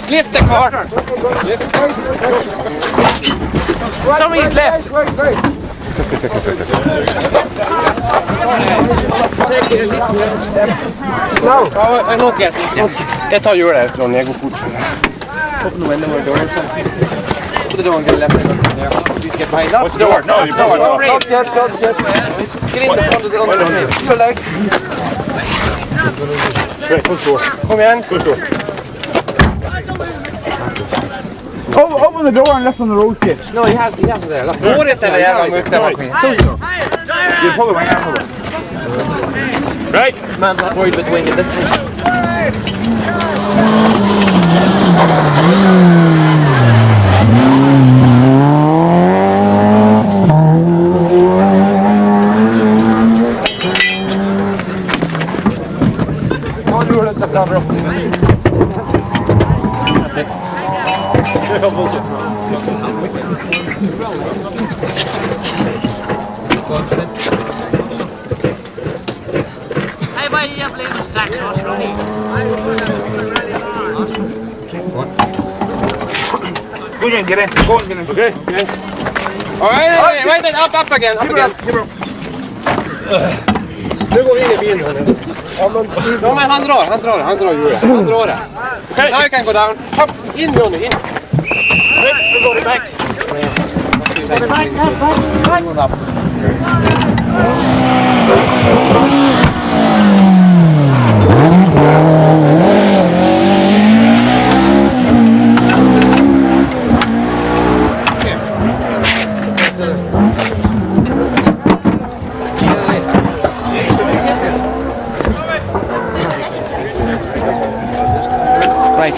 Lift the car. Somebody's left. No. Not yet. Jag tar hjulet härifrån, jag går fort. Open the window or door or something. Open the door and get left. What's the door? No, you don't. Don't get. Get in the front of the other door. Your legs. Right, push door. Kom igen. Push door. Open the door and left on the road kid. No, he has it there. Look. Går inte eller jävla mukta maskin. You pull it, pull it. Right. Man's not worried about the wind this time. Hey, buddy, you have a sack sauce running. We didn't get in. Go and get in. Okay. Alright, wait, up again. Nu går vi in i bilen här nu. Ja, men han drar hjulet. Han drar det. Now you can go down. Up, in Johnny, in. Nu går det back. Right.